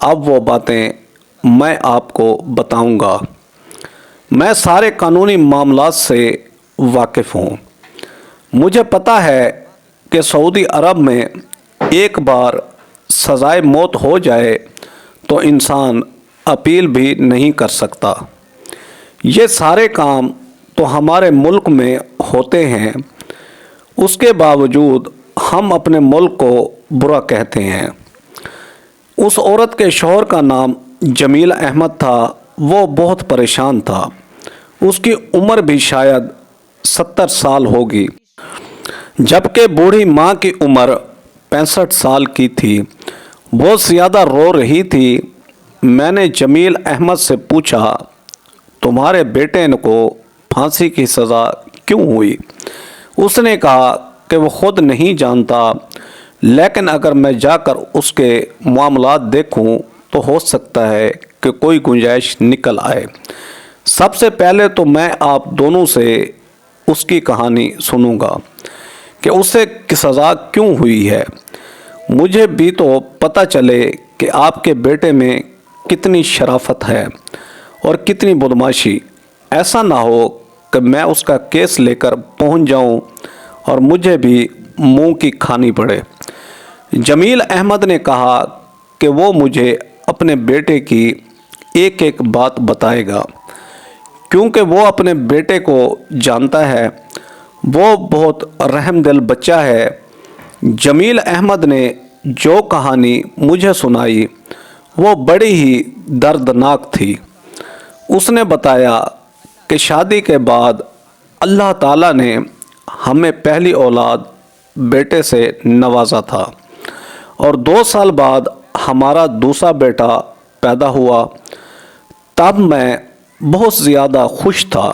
اب وہ باتیں میں آپ کو بتاؤں گا۔ میں سارے قانونی معاملات سے واقف ہوں۔ مجھے پتہ ہے کہ سعودی عرب میں ایک بار سزائے موت ہو جائے تو انسان اپیل بھی نہیں کر سکتا۔ یہ سارے کام تو ہمارے ملک میں ہوتے ہیں، اس کے باوجود ہم اپنے ملک کو برا کہتے ہیں۔ اس عورت کے شوہر کا نام جمیل احمد تھا۔ وہ بہت پریشان تھا۔ اس کی عمر بھی شاید 70 سال ہوگی، جبکہ بوڑھی ماں کی عمر 65 سال کی تھی۔ وہ زیادہ رو رہی تھی۔ میں نے جمیل احمد سے پوچھا، تمہارے بیٹے کو پھانسی کی سزا کیوں ہوئی؟ اس نے کہا کہ وہ خود نہیں جانتا، لیکن اگر میں جا کر اس کے معاملات دیکھوں تو ہو سکتا ہے کہ کوئی گنجائش نکل آئے۔ سب سے پہلے تو میں آپ دونوں سے اس کی کہانی سنوں گا کہ اسے سزا کیوں ہوئی ہے۔ مجھے بھی تو پتہ چلے کہ آپ کے بیٹے میں کتنی شرافت ہے اور کتنی بدمعاشی۔ ایسا نہ ہو کہ میں اس کا کیس لے کر پہنچ جاؤں اور مجھے بھی منہ کی کھانی پڑے۔ جمیل احمد نے کہا کہ وہ مجھے اپنے بیٹے کی ایک ایک بات بتائے گا، کیونکہ وہ اپنے بیٹے کو جانتا ہے۔ وہ بہت رحم دل بچہ ہے۔ جمیل احمد نے جو کہانی مجھے سنائی وہ بڑی ہی دردناک تھی۔ اس نے بتایا کہ شادی کے بعد اللہ تعالیٰ نے ہمیں پہلی اولاد بیٹے سے نوازا تھا، اور 2 سال بعد ہمارا دوسرا بیٹا پیدا ہوا۔ تب میں بہت زیادہ خوش تھا،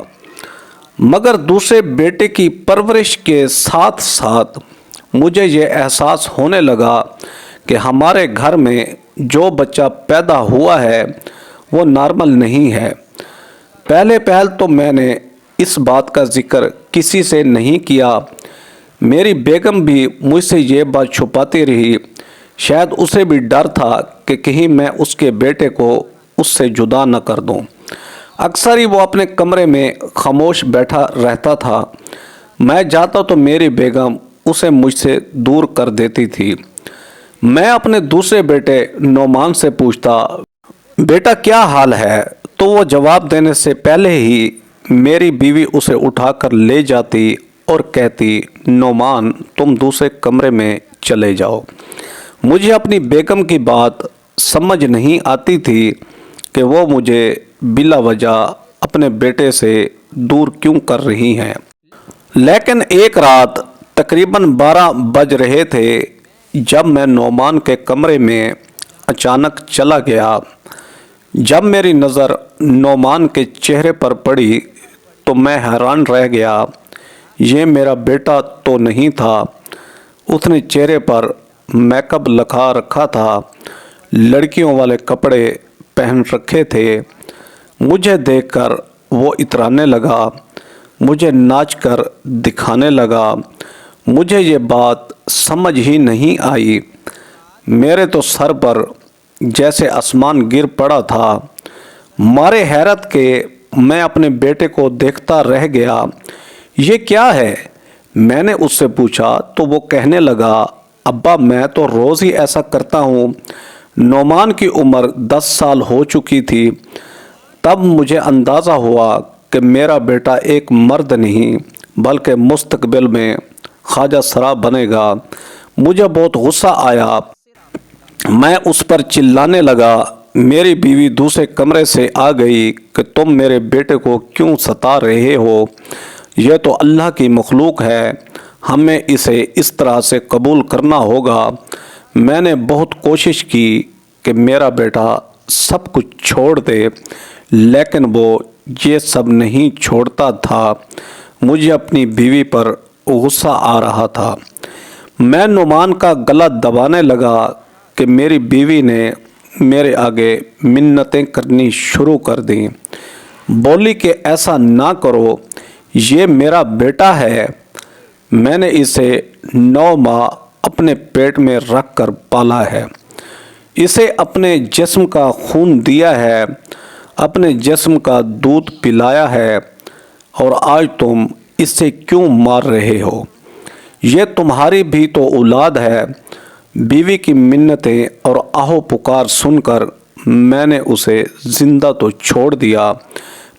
مگر دوسرے بیٹے کی پرورش کے ساتھ ساتھ مجھے یہ احساس ہونے لگا کہ ہمارے گھر میں جو بچہ پیدا ہوا ہے وہ نارمل نہیں ہے۔ پہلے تو میں نے اس بات کا ذکر کسی سے نہیں کیا۔ میری بیگم بھی مجھ سے یہ بات چھپاتی رہی۔ شاید اسے بھی ڈر تھا کہ کہیں میں اس کے بیٹے کو اس سے جدا نہ کر دوں۔ اکثر ہی وہ اپنے کمرے میں خاموش بیٹھا رہتا تھا۔ میں جاتا تو میری بیگم اسے مجھ سے دور کر دیتی تھی۔ میں اپنے دوسرے بیٹے نعمان سے پوچھتا، بیٹا کیا حال ہے؟ تو وہ جواب دینے سے پہلے ہی میری بیوی اسے اٹھا کر لے جاتی اور کہتی، نعمان تم دوسرے کمرے میں چلے جاؤ۔ مجھے اپنی بیگم کی بات سمجھ نہیں آتی تھی کہ وہ مجھے بلا وجہ اپنے بیٹے سے دور کیوں کر رہی ہیں۔ لیکن ایک رات تقریباً 12 بج رہے تھے جب میں نعمان کے کمرے میں اچانک چلا گیا۔ جب میری نظر نعمان کے چہرے پر پڑی تو میں حیران رہ گیا۔ یہ میرا بیٹا تو نہیں تھا۔ اس نے چہرے پر میک اپ لگا رکھا تھا، لڑکیوں والے کپڑے پہن رکھے تھے۔ مجھے دیکھ کر وہ اترانے لگا، مجھے ناچ کر دکھانے لگا۔ مجھے یہ بات سمجھ ہی نہیں آئی۔ میرے تو سر پر جیسے آسمان گر پڑا تھا۔ مارے حیرت کے میں اپنے بیٹے کو دیکھتا رہ گیا۔ یہ کیا ہے؟ میں نے اس سے پوچھا تو وہ کہنے لگا، ابا میں تو روز ہی ایسا کرتا ہوں۔ نعمان کی عمر 10 سال ہو چکی تھی۔ تب مجھے اندازہ ہوا کہ میرا بیٹا ایک مرد نہیں بلکہ مستقبل میں خواجہ سرا بنے گا۔ مجھے بہت غصہ آیا۔ میں اس پر چلانے لگا۔ میری بیوی دوسرے کمرے سے آ گئی کہ تم میرے بیٹے کو کیوں ستا رہے ہو؟ یہ تو اللہ کی مخلوق ہے، ہمیں اسے اس طرح سے قبول کرنا ہوگا۔ میں نے بہت کوشش کی کہ میرا بیٹا سب کچھ چھوڑ دے، لیکن وہ یہ سب نہیں چھوڑتا تھا۔ مجھے اپنی بیوی پر غصہ آ رہا تھا۔ میں نعمان کا گلا دبانے لگا کہ میری بیوی نے میرے آگے منتیں کرنی شروع کر دیں۔ بولی کہ ایسا نہ کرو، یہ میرا بیٹا ہے، میں نے اسے 9 ماہ اپنے پیٹ میں رکھ کر پالا ہے۔ اسے اپنے جسم کا خون دیا ہے، اپنے جسم کا دودھ پلایا ہے، اور آج تم اسے کیوں مار رہے ہو؟ یہ تمہاری بھی تو اولاد ہے۔ بیوی کی منتیں اور آہو پکار سن کر میں نے اسے زندہ تو چھوڑ دیا،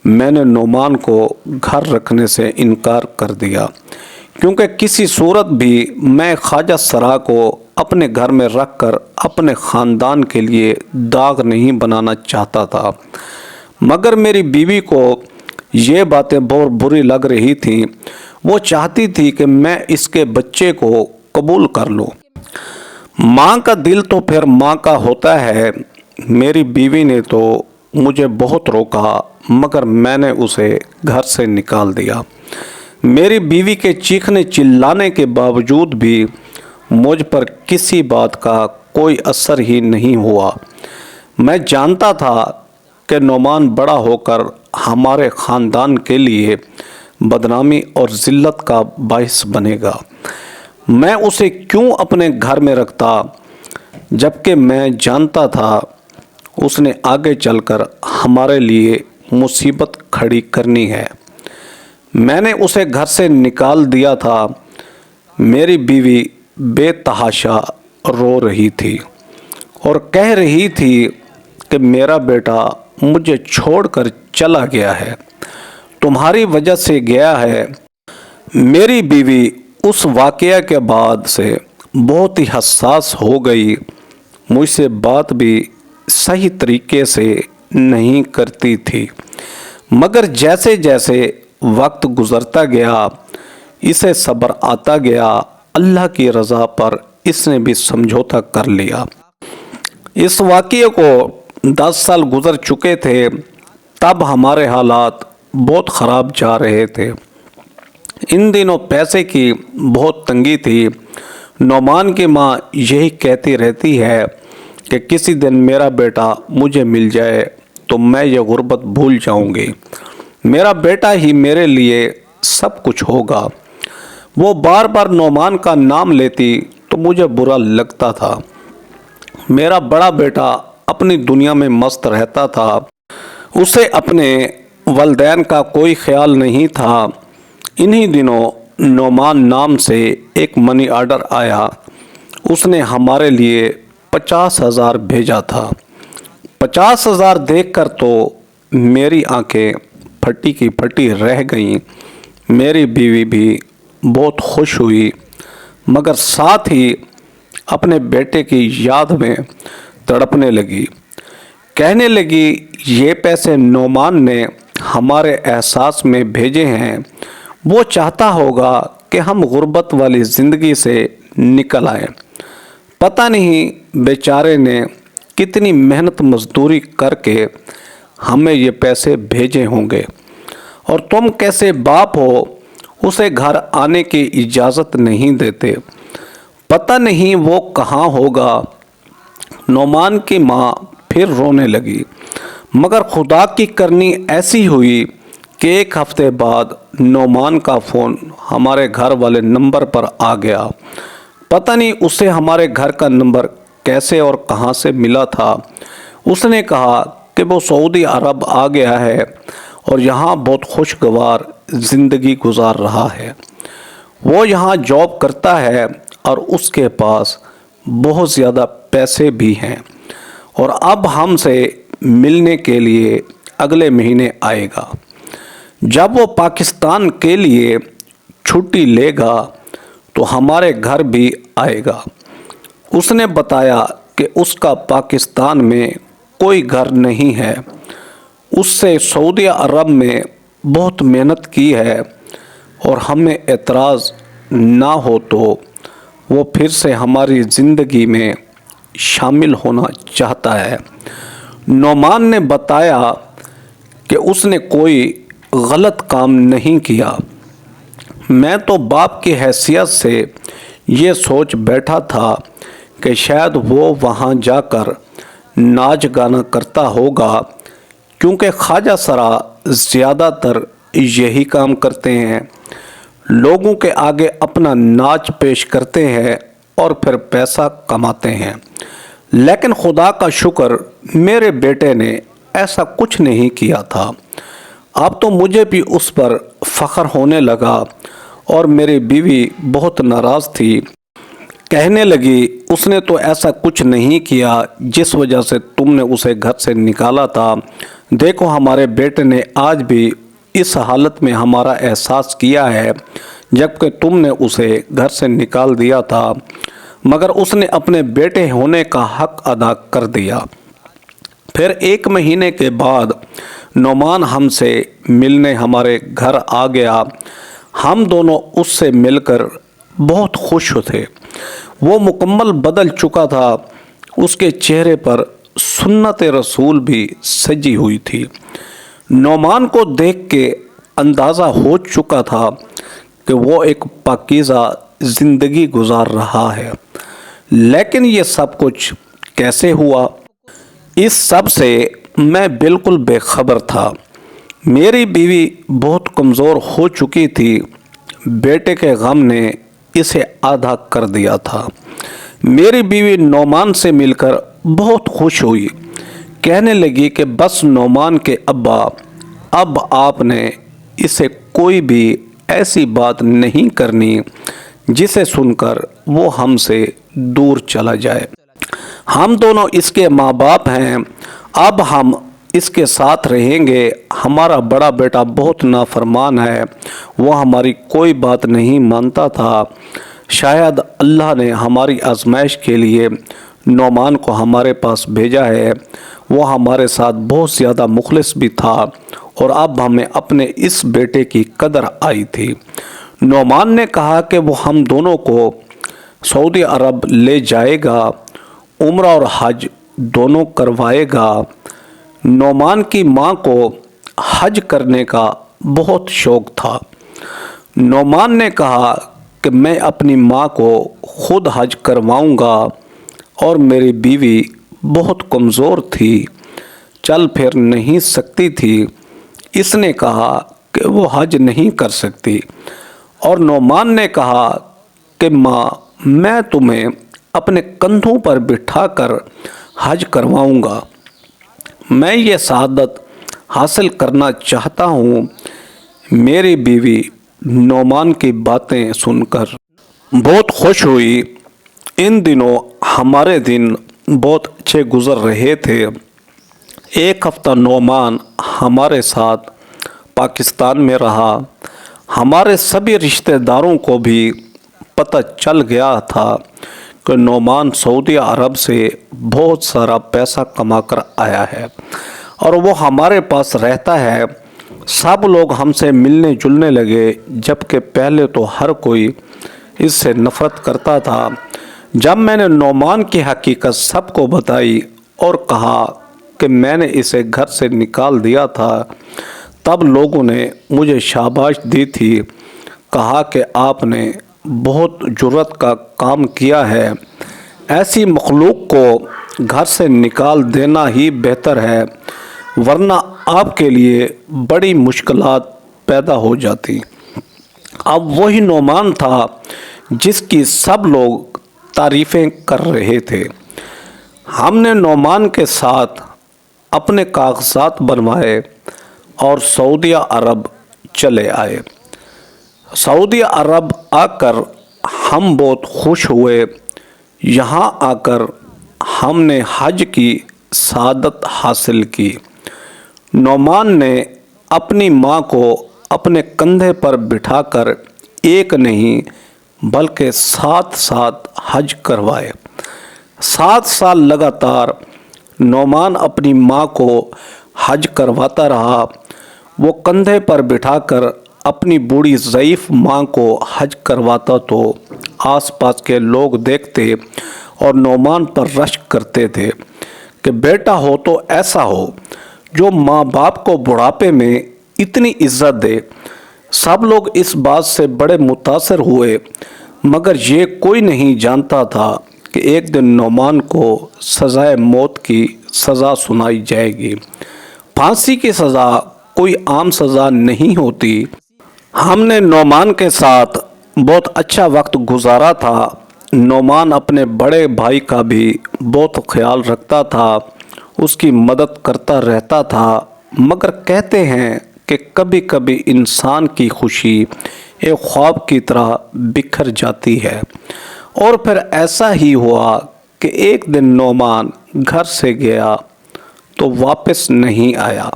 میں نے نعمان کو گھر رکھنے سے انکار کر دیا، کیونکہ کسی صورت بھی میں خواجہ سرا کو اپنے گھر میں رکھ کر اپنے خاندان کے لیے داغ نہیں بنانا چاہتا تھا۔ مگر میری بیوی کو یہ باتیں بہت بری لگ رہی تھیں، وہ چاہتی تھی کہ میں اس کے بچے کو قبول کر لوں۔ ماں کا دل تو پھر ماں کا ہوتا ہے۔ میری بیوی نے تو مجھے بہت روکا، مگر میں نے اسے گھر سے نکال دیا۔ میری بیوی کے چیخنے چلانے کے باوجود بھی مجھ پر کسی بات کا کوئی اثر ہی نہیں ہوا۔ میں جانتا تھا کہ نعمان بڑا ہو کر ہمارے خاندان کے لیے بدنامی اور ذلت کا باعث بنے گا۔ میں اسے کیوں اپنے گھر میں رکھتا، جبکہ میں جانتا تھا اس نے آگے چل کر ہمارے لیے مصیبت کھڑی کرنی ہے۔ میں نے اسے گھر سے نکال دیا تھا۔ میری بیوی بے تحاشا رو رہی تھی اور کہہ رہی تھی کہ میرا بیٹا مجھے چھوڑ کر چلا گیا ہے، تمہاری وجہ سے گیا ہے۔ میری بیوی اس واقعہ کے بعد سے بہت ہی حساس ہو گئی، مجھ سے بات بھی صحیح طریقے سے نہیں کرتی تھی۔ مگر جیسے جیسے وقت گزرتا گیا، اسے صبر آتا گیا، اللہ کی رضا پر اس نے بھی سمجھوتا کر لیا۔ اس واقعے کو 10 سال گزر چکے تھے، تب ہمارے حالات بہت خراب جا رہے تھے۔ ان دنوں پیسے کی بہت تنگی تھی۔ نعمان کی ماں یہی کہتی رہتی ہے کہ کسی دن میرا بیٹا مجھے مل جائے تو میں یہ غربت بھول جاؤں گی، میرا بیٹا ہی میرے لیے سب کچھ ہوگا۔ وہ بار بار نعمان کا نام لیتی تو مجھے برا لگتا تھا۔ میرا بڑا بیٹا اپنی دنیا میں مست رہتا تھا، اسے اپنے والدین کا کوئی خیال نہیں تھا۔ انہی دنوں نعمان نام سے ایک منی آرڈر آیا، اس نے ہمارے لیے 50,000 بھیجا تھا۔ 50,000 دیکھ کر تو میری آنکھیں پھٹی کی پھٹی رہ گئیں۔ میری بیوی بھی بہت خوش ہوئی، مگر ساتھ ہی اپنے بیٹے کی یاد میں تڑپنے لگی۔ کہنے لگی یہ پیسے نعمان نے ہمارے احساس میں بھیجے ہیں، وہ چاہتا ہوگا کہ ہم غربت والی زندگی سے نکل آئیں۔ پتہ نہیں بیچارے نے کتنی محنت مزدوری کر کے ہمیں یہ پیسے بھیجے ہوں گے، اور تم کیسے باپ ہو اسے گھر آنے کی اجازت نہیں دیتے، پتہ نہیں وہ کہاں ہوگا۔ نعمان کی ماں پھر رونے لگی، مگر خدا کی کرنی ایسی ہوئی کہ ایک ہفتے بعد نعمان کا فون ہمارے گھر والے نمبر پر آ گیا۔ پتہ نہیں اسے ہمارے گھر کا نمبر کیسے اور کہاں سے ملا تھا۔ اس نے کہا کہ وہ سعودی عرب آ گیا ہے اور یہاں بہت خوشگوار زندگی گزار رہا ہے۔ وہ یہاں جاب کرتا ہے اور اس کے پاس بہت زیادہ پیسے بھی ہیں، اور اب ہم سے ملنے کے لیے اگلے مہینے آئے گا۔ جب وہ پاکستان کے لیے چھٹی لے گا تو ہمارے گھر بھی آئے گا۔ اس نے بتایا کہ اس کا پاکستان میں کوئی گھر نہیں ہے، اس سے سعودی عرب میں بہت محنت کی ہے، اور ہمیں اعتراض نہ ہو تو وہ پھر سے ہماری زندگی میں شامل ہونا چاہتا ہے۔ نعمان نے بتایا کہ اس نے کوئی غلط کام نہیں کیا۔ میں تو باپ کی حیثیت سے یہ سوچ بیٹھا تھا کہ شاید وہ وہاں جا کر ناچ گانا کرتا ہوگا، کیونکہ خواجہ سرا زیادہ تر یہی کام کرتے ہیں، لوگوں کے آگے اپنا ناچ پیش کرتے ہیں اور پھر پیسہ کماتے ہیں۔ لیکن خدا کا شکر میرے بیٹے نے ایسا کچھ نہیں کیا تھا۔ اب تو مجھے بھی اس پر فخر ہونے لگا اور میری بیوی بہت ناراض تھی۔ کہنے لگی اس نے تو ایسا کچھ نہیں کیا جس وجہ سے تم نے اسے گھر سے نکالا تھا۔ دیکھو ہمارے بیٹے نے آج بھی اس حالت میں ہمارا احساس کیا ہے جبکہ تم نے اسے گھر سے نکال دیا تھا، مگر اس نے اپنے بیٹے ہونے کا حق ادا کر دیا۔ پھر 1 مہینے کے بعد نعمان ہم سے ملنے ہمارے گھر آ گیا۔ ہم دونوں اس سے مل کر بہت خوش تھے۔ وہ مکمل بدل چکا تھا، اس کے چہرے پر سنت رسول بھی سجی ہوئی تھی۔ نعمان کو دیکھ کے اندازہ ہو چکا تھا کہ وہ ایک پاکیزہ زندگی گزار رہا ہے، لیکن یہ سب کچھ کیسے ہوا؟ اس سب سے میں بالکل بے خبر تھا۔ میری بیوی بہت کمزور ہو چکی تھی، بیٹے کے غم نے اسے آدھا کر دیا تھا۔ میری بیوی نعمان سے مل کر بہت خوش ہوئی، کہنے لگی کہ بس نعمان کے ابا، اب آپ نے اسے کوئی بھی ایسی بات نہیں کرنی جسے سن کر وہ ہم سے دور چلا جائے۔ ہم دونوں اس کے ماں باپ ہیں، اب ہم اس کے ساتھ رہیں گے۔ ہمارا بڑا بیٹا بہت نافرمان ہے، وہ ہماری کوئی بات نہیں مانتا تھا۔ شاید اللہ نے ہماری آزمائش کے لیے نعمان کو ہمارے پاس بھیجا ہے۔ وہ ہمارے ساتھ بہت زیادہ مخلص بھی تھا اور اب ہمیں اپنے اس بیٹے کی قدر آئی تھی۔ نعمان نے کہا کہ وہ ہم دونوں کو سعودی عرب لے جائے گا، عمرہ اور حج دونوں کروائے گا۔ نعمان کی ماں کو حج کرنے کا بہت شوق تھا۔ نعمان نے کہا کہ میں اپنی ماں کو خود حج کرواؤں گا، اور میری بیوی بہت کمزور تھی، چل پھر نہیں سکتی تھی۔ اس نے کہا کہ وہ حج نہیں کر سکتی، اور نعمان نے کہا کہ ماں میں تمہیں اپنے کندھوں پر بٹھا کر حج کرواؤں گا۔ میں یہ سعادت حاصل کرنا چاہتا ہوں۔ میری بیوی نعمان کی باتیں سن کر بہت خوش ہوئی۔ ان دنوں ہمارے دن بہت اچھے گزر رہے تھے۔ 1 ہفتہ نعمان ہمارے ساتھ پاکستان میں رہا۔ ہمارے سبھی رشتہ داروں کو بھی پتہ چل گیا تھا کہ نعمان سعودی عرب سے بہت سارا پیسہ کما کر آیا ہے اور وہ ہمارے پاس رہتا ہے۔ سب لوگ ہم سے ملنے جلنے لگے، جبکہ پہلے تو ہر کوئی اس سے نفرت کرتا تھا۔ جب میں نے نعمان کی حقیقت سب کو بتائی اور کہا کہ میں نے اسے گھر سے نکال دیا تھا، تب لوگوں نے مجھے شاباش دی تھی، کہا کہ آپ نے بہت جرأت کا کام کیا ہے، ایسی مخلوق کو گھر سے نکال دینا ہی بہتر ہے، ورنہ آپ کے لیے بڑی مشکلات پیدا ہو جاتی۔ اب وہی نعمان تھا جس کی سب لوگ تعریفیں کر رہے تھے۔ ہم نے نعمان کے ساتھ اپنے کاغذات بنوائے اور سعودی عرب چلے آئے۔ سعودی عرب آ کر ہم بہت خوش ہوئے۔ یہاں آ کر ہم نے حج کی سعادت حاصل کی۔ نعمان نے اپنی ماں کو اپنے کندھے پر بٹھا کر 1 نہیں بلکہ 7 حج کروائے۔ 7 سال لگاتار نعمان اپنی ماں کو حج کرواتا رہا۔ وہ کندھے پر بٹھا کر اپنی بوڑھی ضعیف ماں کو حج کرواتا تو آس پاس کے لوگ دیکھتے اور نعمان پر رشک کرتے تھے کہ بیٹا ہو تو ایسا ہو جو ماں باپ کو بڑھاپے میں اتنی عزت دے۔ سب لوگ اس بات سے بڑے متاثر ہوئے، مگر یہ کوئی نہیں جانتا تھا کہ ایک دن نعمان کو سزائے موت کی سزا سنائی جائے گی۔ پھانسی کی سزا کوئی عام سزا نہیں ہوتی۔ ہم نے نعمان کے ساتھ بہت اچھا وقت گزارا تھا۔ نعمان اپنے بڑے بھائی کا بھی بہت خیال رکھتا تھا، اس کی مدد کرتا رہتا تھا، مگر کہتے ہیں کہ کبھی کبھی انسان کی خوشی ایک خواب کی طرح بکھر جاتی ہے۔ اور پھر ایسا ہی ہوا کہ ایک دن نعمان گھر سے گیا تو واپس نہیں آیا۔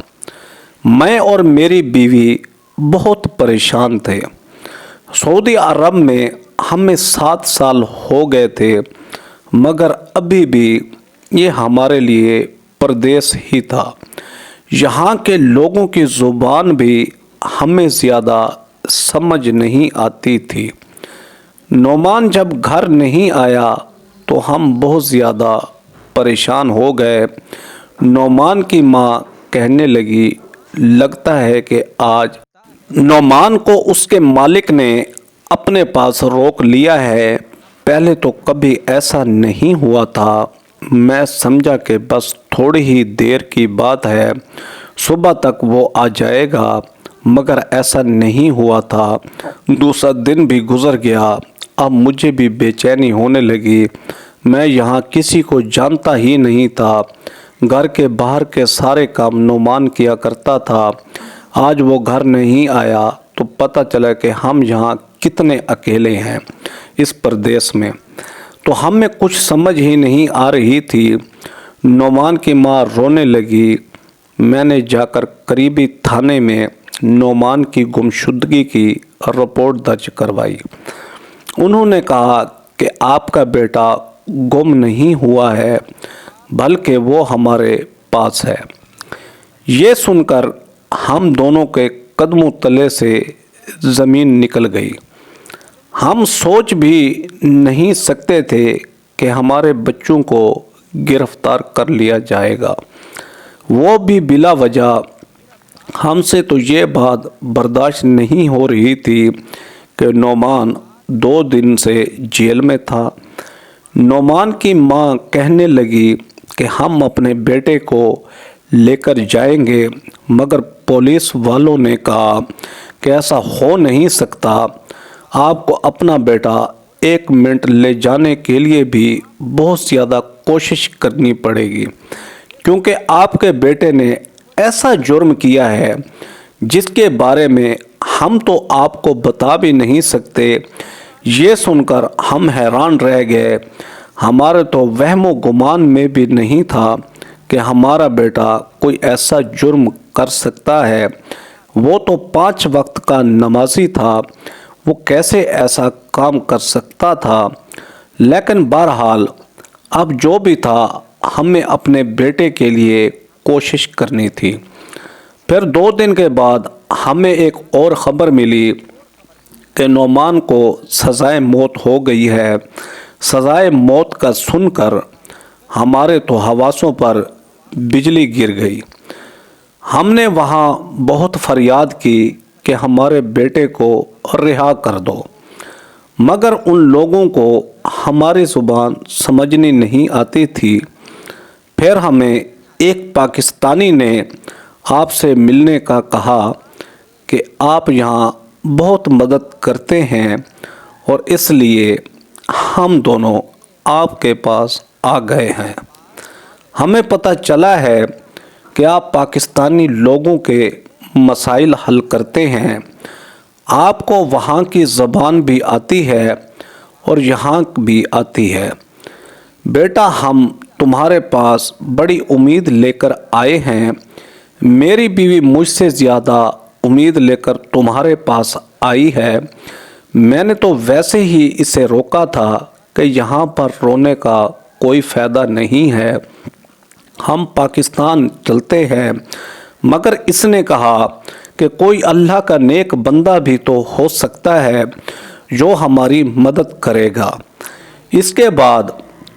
میں اور میری بیوی بہت پریشان تھے۔ سعودی عرب میں ہمیں 7 سال ہو گئے تھے، مگر ابھی بھی یہ ہمارے لیے پردیس ہی تھا۔ یہاں کے لوگوں کی زبان بھی ہمیں زیادہ سمجھ نہیں آتی تھی۔ نعمان جب گھر نہیں آیا تو ہم بہت زیادہ پریشان ہو گئے۔ نعمان کی ماں کہنے لگی، لگتا ہے کہ آج نعمان کو اس کے مالک نے اپنے پاس روک لیا ہے، پہلے تو کبھی ایسا نہیں ہوا تھا۔ میں سمجھا کہ بس تھوڑی ہی دیر کی بات ہے، صبح تک وہ آ جائے گا، مگر ایسا نہیں ہوا تھا۔ دوسرا دن بھی گزر گیا، اب مجھے بھی بے چینی ہونے لگی۔ میں یہاں کسی کو جانتا ہی نہیں تھا، گھر کے باہر کے سارے کام نعمان کیا کرتا تھا۔ آج وہ گھر نہیں آیا تو پتہ چلا کہ ہم یہاں کتنے اکیلے ہیں اس پردیس میں، تو ہمیں کچھ سمجھ ہی نہیں آ رہی تھی۔ نعمان کی ماں رونے لگی۔ میں نے جا کر قریبی تھانے میں نعمان کی گمشدگی کی رپورٹ درج کروائی۔ انہوں نے کہا کہ آپ کا بیٹا گم نہیں ہوا ہے، بلکہ وہ ہمارے پاس ہے۔ یہ سن کر ہم دونوں کے قدموں تلے سے زمین نکل گئی۔ ہم سوچ بھی نہیں سکتے تھے کہ ہمارے بچوں کو گرفتار کر لیا جائے گا، وہ بھی بلا وجہ۔ ہم سے تو یہ بات برداشت نہیں ہو رہی تھی کہ نعمان 2 دن سے جیل میں تھا۔ نعمان کی ماں کہنے لگی کہ ہم اپنے بیٹے کو لے کر جائیں گے، مگر پولیس والوں نے کہا کہ ایسا ہو نہیں سکتا، آپ کو اپنا بیٹا 1 منٹ لے جانے کے لیے بھی بہت زیادہ کوشش کرنی پڑے گی، کیونکہ آپ کے بیٹے نے ایسا جرم کیا ہے جس کے بارے میں ہم تو آپ کو بتا بھی نہیں سکتے۔ یہ سن کر ہم حیران رہ گئے۔ ہمارے تو وہم و گمان میں بھی نہیں تھا کہ ہمارا بیٹا کوئی ایسا جرم کر سکتا ہے۔ وہ تو 5 وقت کا نمازی تھا، وہ کیسے ایسا کام کر سکتا تھا؟ لیکن بہرحال اب جو بھی تھا، ہمیں اپنے بیٹے کے لیے کوشش کرنی تھی۔ پھر 2 دن کے بعد ہمیں ایک اور خبر ملی کہ نعمان کو سزائے موت ہو گئی ہے۔ سزائے موت کا سن کر ہمارے تو حواسوں پر بجلی گر گئی۔ ہم نے وہاں بہت فریاد کی کہ ہمارے بیٹے کو رہا کر دو، مگر ان لوگوں کو ہماری زبان سمجھنی نہیں آتی تھی۔ پھر ہمیں ایک پاکستانی نے آپ سے ملنے کا کہا کہ آپ یہاں بہت مدد کرتے ہیں، اور اس لیے ہم دونوں آپ کے پاس آ گئے ہیں۔ ہمیں پتہ چلا ہے کہ آپ پاکستانی لوگوں کے مسائل حل کرتے ہیں، آپ کو وہاں کی زبان بھی آتی ہے اور یہاں بھی آتی ہے۔ بیٹا، ہم تمہارے پاس بڑی امید لے کر آئے ہیں۔ میری بیوی مجھ سے زیادہ امید لے کر تمہارے پاس آئی ہے۔ میں نے تو ویسے ہی اسے روکا تھا کہ یہاں پر رونے کا کوئی فائدہ نہیں ہے، ہم پاکستان چلتے ہیں، مگر اس نے کہا کہ کوئی اللہ کا نیک بندہ بھی تو ہو سکتا ہے جو ہماری مدد کرے گا۔ اس کے بعد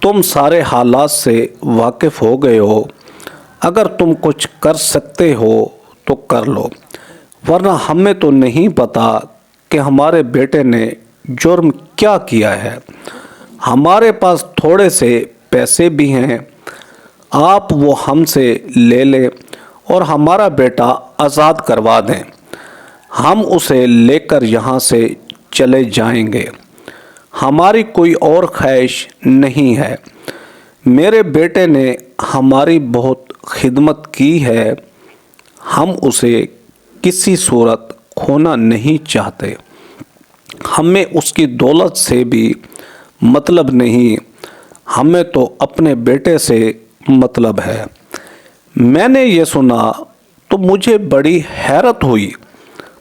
تم سارے حالات سے واقف ہو گئے ہو، اگر تم کچھ کر سکتے ہو تو کر لو، ورنہ ہمیں تو نہیں پتا کہ ہمارے بیٹے نے جرم کیا کیا ہے۔ ہمارے پاس تھوڑے سے پیسے بھی ہیں، آپ وہ ہم سے لے لیں اور ہمارا بیٹا آزاد کروا دیں، ہم اسے لے کر یہاں سے چلے جائیں گے۔ ہماری کوئی اور خواہش نہیں ہے۔ میرے بیٹے نے ہماری بہت خدمت کی ہے، ہم اسے کسی صورت کھونا نہیں چاہتے۔ ہمیں اس کی دولت سے بھی مطلب نہیں، ہمیں تو اپنے بیٹے سے مطلب ہے۔ میں نے یہ سنا تو مجھے بڑی حیرت ہوئی۔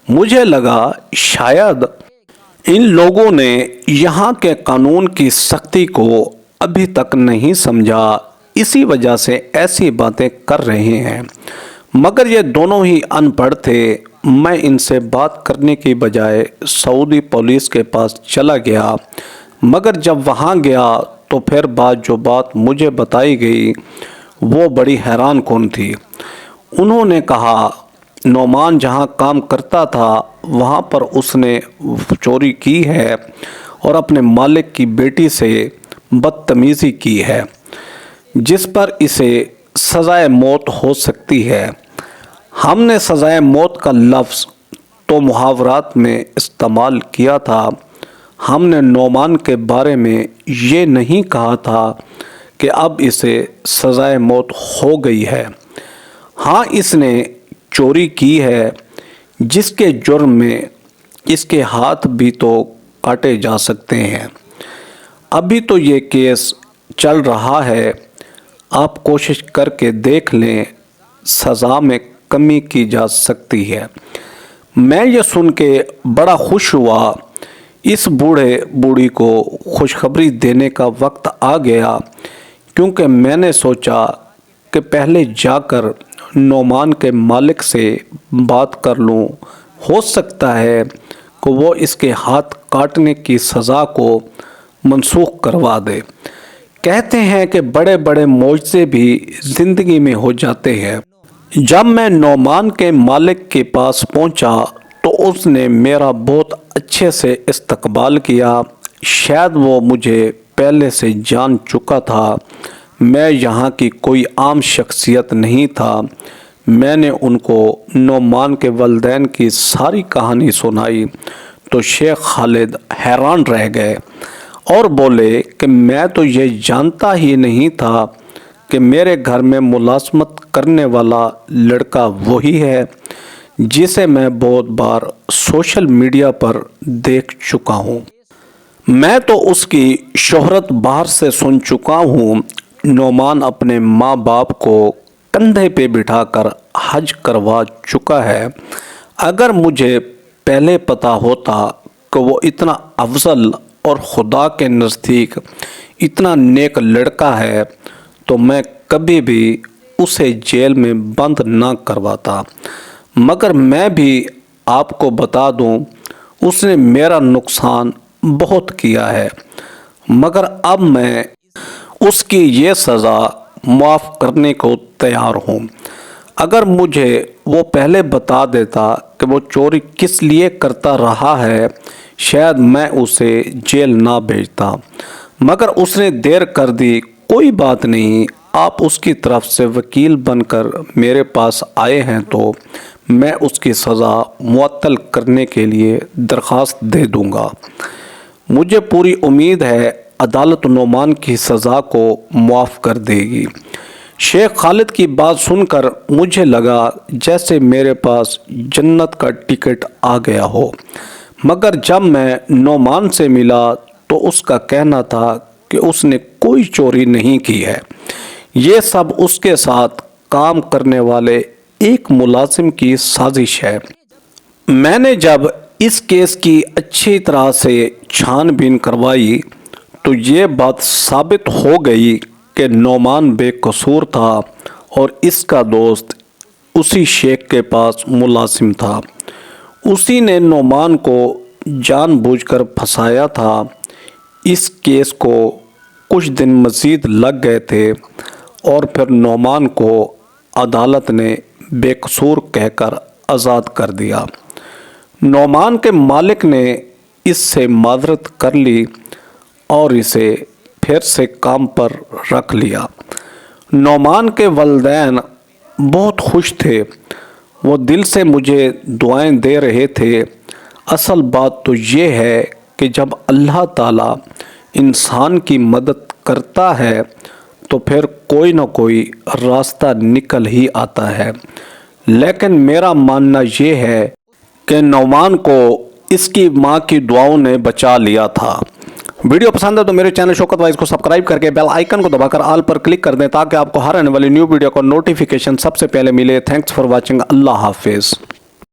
مجھے لگا شاید ان لوگوں نے یہاں کے قانون کی سختی کو ابھی تک نہیں سمجھا، اسی وجہ سے ایسی باتیں کر رہے ہیں، مگر یہ دونوں ہی ان پڑھ تھے۔ میں ان سے بات کرنے کی بجائے سعودی پولیس کے پاس چلا گیا، مگر جب وہاں گیا تو پھر جو بات مجھے بتائی گئی وہ بڑی حیران کن تھی۔ انہوں نے کہا نعمان جہاں کام کرتا تھا وہاں پر اس نے چوری کی ہے اور اپنے مالک کی بیٹی سے بدتمیزی کی ہے، جس پر اسے سزائے موت ہو سکتی ہے۔ ہم نے سزائے موت کا لفظ تو محاورات میں استعمال کیا تھا، ہم نے نعمان کے بارے میں یہ نہیں کہا تھا کہ اب اسے سزائے موت ہو گئی ہے۔ ہاں اس نے چوری کی ہے، جس کے جرم میں اس کے ہاتھ بھی تو کاٹے جا سکتے ہیں۔ ابھی تو یہ کیس چل رہا ہے، آپ کوشش کر کے دیکھ لیں، سزا میں کمی کی جا سکتی ہے۔ میں یہ سن کے بڑا خوش ہوا۔ اس بوڑھی کو خوشخبری دینے کا وقت آ گیا، کیونکہ میں نے سوچا کہ پہلے جا کر نعمان کے مالک سے بات کر لوں، ہو سکتا ہے کہ وہ اس کے ہاتھ کاٹنے کی سزا کو منسوخ کروا دے۔ کہتے ہیں کہ بڑے بڑے معجزے بھی زندگی میں ہو جاتے ہیں۔ جب میں نعمان کے مالک کے پاس پہنچا تو اس نے میرا بہت اچھے سے استقبال کیا۔ شاید وہ مجھے پہلے سے جان چکا تھا، میں یہاں کی کوئی عام شخصیت نہیں تھا۔ میں نے ان کو نعمان کے والدین کی ساری کہانی سنائی تو شیخ خالد حیران رہ گئے اور بولے کہ میں تو یہ جانتا ہی نہیں تھا کہ میرے گھر میں ملازمت کرنے والا لڑکا وہی ہے جسے میں بہت بار سوشل میڈیا پر دیکھ چکا ہوں۔ میں تو اس کی شہرت باہر سے سن چکا ہوں۔ نعمان اپنے ماں باپ کو کندھے پہ بٹھا کر حج کروا چکا ہے۔ اگر مجھے پہلے پتا ہوتا کہ وہ اتنا افضل اور خدا کے نزدیک اتنا نیک لڑکا ہے تو میں کبھی بھی اسے جیل میں بند نہ کرواتا، مگر میں بھی آپ کو بتا دوں اس نے میرا نقصان بہت کیا ہے، مگر اب میں اس کی یہ سزا معاف کرنے کو تیار ہوں۔ اگر مجھے وہ پہلے بتا دیتا کہ وہ چوری کس لیے کرتا رہا ہے شاید میں اسے جیل نہ بھیجتا، مگر اس نے دیر کر دی۔ کوئی بات نہیں، آپ اس کی طرف سے وکیل بن کر میرے پاس آئے ہیں تو میں اس کی سزا معطل کرنے کے لیے درخواست دے دوں گا۔ مجھے پوری امید ہے عدالت نعمان کی سزا کو معاف کر دے گی۔ شیخ خالد کی بات سن کر مجھے لگا جیسے میرے پاس جنت کا ٹکٹ آ گیا ہو، مگر جب میں نعمان سے ملا تو اس کا کہنا تھا کہ اس نے کوئی چوری نہیں کی ہے، یہ سب اس کے ساتھ کام کرنے والے ایک ملازم کی سازش ہے۔ میں نے جب اس کیس کی اچھی طرح سے چھان بین کروائی تو یہ بات ثابت ہو گئی کہ نعمان بے قصور تھا اور اس کا دوست اسی شیخ کے پاس ملازم تھا۔ اسی نے نعمان کو جان بوجھ کر پھنسایا تھا۔ اس کیس کو کچھ دن مزید لگ گئے تھے اور پھر نعمان کو عدالت نے بے قصور کہہ کر آزاد کر دیا۔ نعمان کے مالک نے اس سے معذرت کر لی اور اسے پھر سے کام پر رکھ لیا۔ نعمان کے والدین بہت خوش تھے، وہ دل سے مجھے دعائیں دے رہے تھے۔ اصل بات تو یہ ہے کہ جب اللہ تعالیٰ انسان کی مدد کرتا ہے تو پھر کوئی نہ کوئی راستہ نکل ہی آتا ہے۔ لیکن میرا ماننا یہ ہے کہ نعمان کو اس کی ماں کی دعاؤں نے بچا لیا تھا۔ ویڈیو پسند ہے تو میرے چینل شوکت وائز کو سبسکرائب کر کے بیل آئیکن کو دبا کر آل پر کلک کر دیں تاکہ آپ کو ہر آنے والی نیو ویڈیو کا نوٹیفیکیشن سب سے پہلے ملے۔ Thanks for watching. اللہ حافظ۔